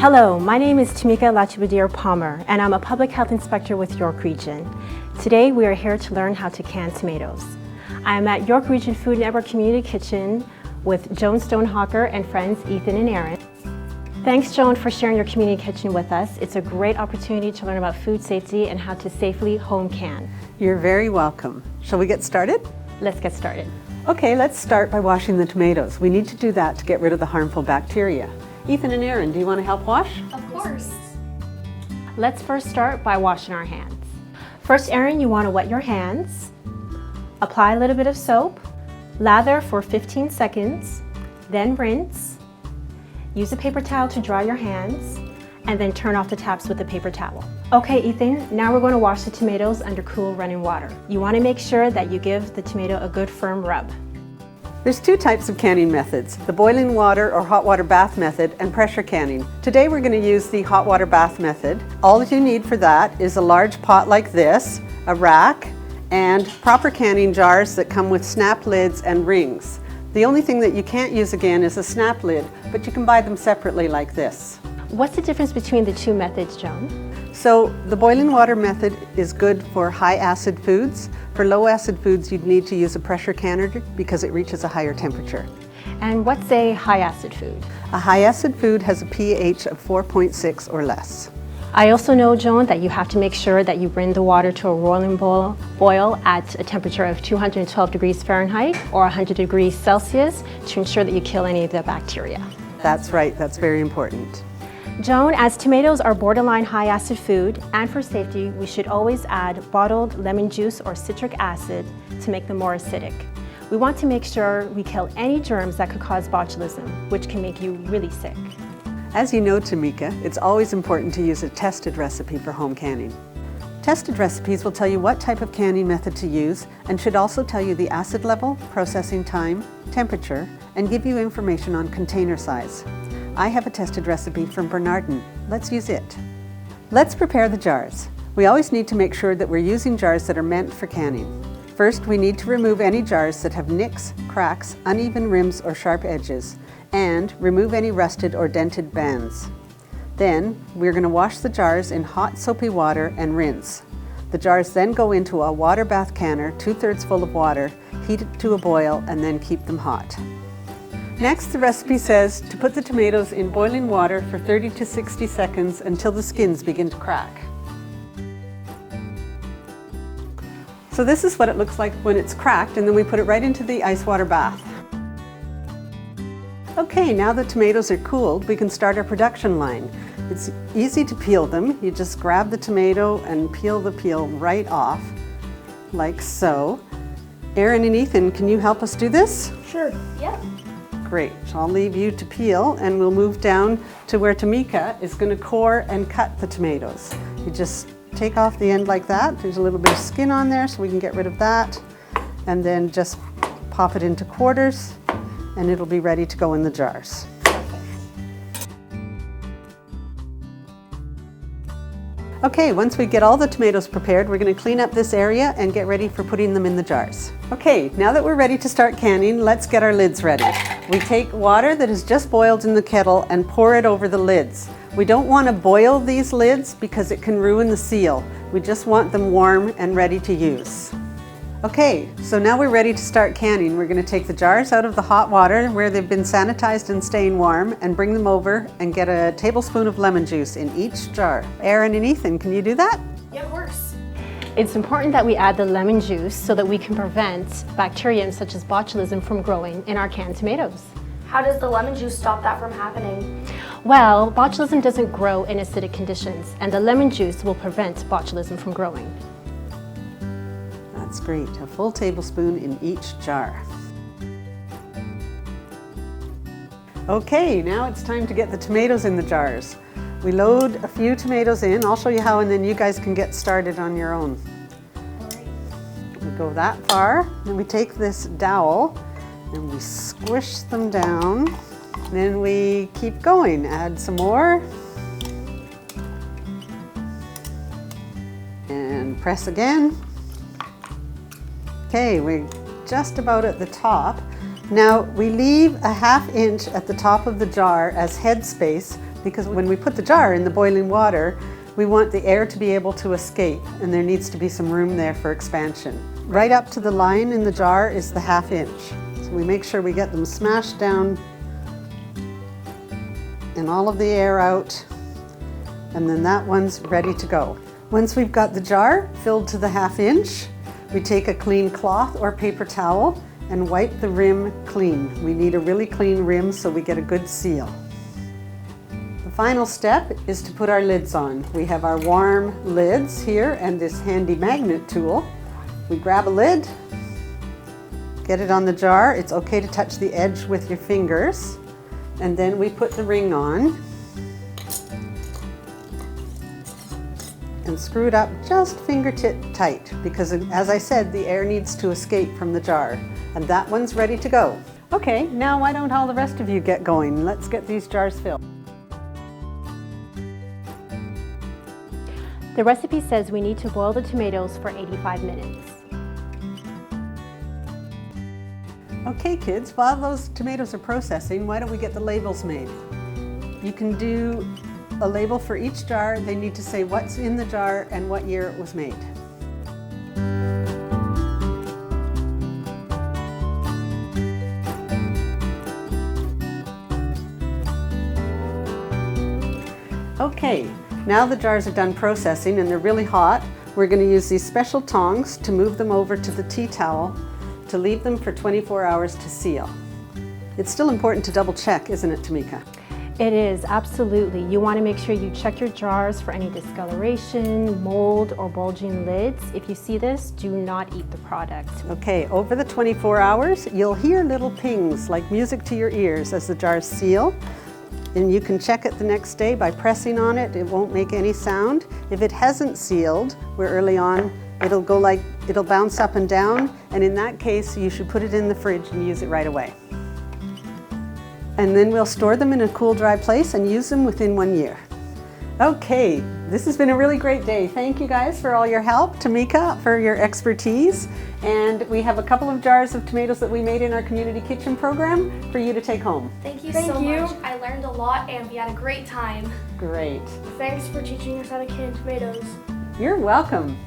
Hello, my name is Tamika Lachibadir Palmer, and I'm a public health inspector with York Region. Today we are here to learn how to can tomatoes. I am at York Region Food Network Community Kitchen with Joan Stonehawker and friends Ethan and Aaron. Thanks, Joan, for sharing your community kitchen with us. It's a great opportunity to learn about food safety and how to safely home can. You're very welcome. Shall we get started? Let's get started. Okay, let's start by washing the tomatoes. We need to do that to get rid of the harmful bacteria. Ethan and Aaron, do you want to help wash? Of course. Let's first start by washing our hands. First, Aaron, you want to wet your hands. Apply a little bit of soap. Lather for 15 seconds. Then rinse. Use a paper towel to dry your hands. And then turn off the taps with a paper towel. Okay, Ethan, now we're going to wash the tomatoes under cool running water. You want to make sure that you give the tomato a good firm rub. There's two types of canning methods, the boiling water or hot water bath method and pressure canning. Today we're going to use the hot water bath method. All you need for that is a large pot like this, a rack, and proper canning jars that come with snap lids and rings. The only thing that you can't use again is a snap lid, but you can buy them separately like this. What's the difference between the two methods, Joan? So the boiling water method is good for high acid foods. For low acid foods, you'd need to use a pressure canner because it reaches a higher temperature. And what's a high acid food? A high acid food has a pH of 4.6 or less. I also know, Joan, that you have to make sure that you bring the water to a rolling boil at a temperature of 212 degrees Fahrenheit or 100 degrees Celsius to ensure that you kill any of the bacteria. That's right, that's very important. Joan, as tomatoes are borderline high acid food, and for safety, we should always add bottled lemon juice or citric acid to make them more acidic. We want to make sure we kill any germs that could cause botulism, which can make you really sick. As you know, Tamika, it's always important to use a tested recipe for home canning. Tested recipes will tell you what type of canning method to use and should also tell you the acid level, processing time, temperature, and give you information on container size. I have a tested recipe from Bernardin. Let's use it. Let's prepare the jars. We always need to make sure that we're using jars that are meant for canning. First, we need to remove any jars that have nicks, cracks, uneven rims, or sharp edges, and remove any rusted or dented bands. Then, we're going to wash the jars in hot soapy water and rinse. The jars then go into a water bath canner, 2/3 full of water, heat it to a boil, and then keep them hot. Next, the recipe says to put the tomatoes in boiling water for 30 to 60 seconds until the skins begin to crack. So this is what it looks like when it's cracked, and then we put it right into the ice water bath. Okay, now the tomatoes are cooled, we can start our production line. It's easy to peel them. You just grab the tomato and peel the peel right off, like so. Aaron and Ethan, can you help us do this? Sure. Yep. Great, so I'll leave you to peel and we'll move down to where Tamika is going to core and cut the tomatoes. You just take off the end like that. There's a little bit of skin on there so we can get rid of that. And then just pop it into quarters and it'll be ready to go in the jars. Okay, once we get all the tomatoes prepared, we're going to clean up this area and get ready for putting them in the jars. Okay, now that we're ready to start canning, let's get our lids ready. We take water that is just boiled in the kettle and pour it over the lids. We don't want to boil these lids because it can ruin the seal. We just want them warm and ready to use. Okay, so now we're ready to start canning. We're going to take the jars out of the hot water where they've been sanitized and staying warm and bring them over and get a tablespoon of lemon juice in each jar. Aaron and Ethan, can you do that? Yeah, of course. It's important that we add the lemon juice so that we can prevent bacteria such as botulism from growing in our canned tomatoes. How does the lemon juice stop that from happening? Well, botulism doesn't grow in acidic conditions, and the lemon juice will prevent botulism from growing. That's great. A full tablespoon in each jar. Okay, now it's time to get the tomatoes in the jars. We load a few tomatoes in. I'll show you how, and then you guys can get started on your own. We go that far, then we take this dowel and we squish them down. Then we keep going. Add some more. And press again. Okay, we're just about at the top. Now we leave a 1/2 inch at the top of the jar as head space because when we put the jar in the boiling water, we want the air to be able to escape, and there needs to be some room there for expansion. Right up to the line in the jar is the 1/2 inch. So we make sure we get them smashed down and all of the air out, and then that one's ready to go. Once we've got the jar filled to the 1/2 inch, we take a clean cloth or paper towel and wipe the rim clean. We need a really clean rim so we get a good seal. The final step is to put our lids on. We have our warm lids here and this handy magnet tool. We grab a lid, get it on the jar. It's okay to touch the edge with your fingers. And then we put the ring on and screw it up just fingertip tight, because as I said, the air needs to escape from the jar. And that one's ready to go. Okay, now why don't all the rest of you get going? Let's get these jars filled. The recipe says we need to boil the tomatoes for 85 minutes. Okay kids, while those tomatoes are processing, why don't we get the labels made? You can do a label for each jar. They need to say what's in the jar and what year it was made. Okay, now the jars are done processing and they're really hot. We're going to use these special tongs to move them over to the tea towel to leave them for 24 hours to seal. It's still important to double check, isn't it, Tamika? It is, absolutely. You want to make sure you check your jars for any discoloration, mold, or bulging lids. If you see this, do not eat the product. Okay, over the 24 hours, you'll hear little pings like music to your ears as the jars seal. And you can check it the next day by pressing on it. It won't make any sound. If it hasn't sealed, we're early on, it'll bounce up and down. And in that case, you should put it in the fridge and use it right away. And then we'll store them in a cool, dry place and use them within 1 year. Okay, this has been a really great day. Thank you guys for all your help, Tamika for your expertise. And we have a couple of jars of tomatoes that we made in our community kitchen program for you to take home. Thank you so much. I learned a lot and we had a great time. Great. Thanks for teaching us how to can tomatoes. You're welcome.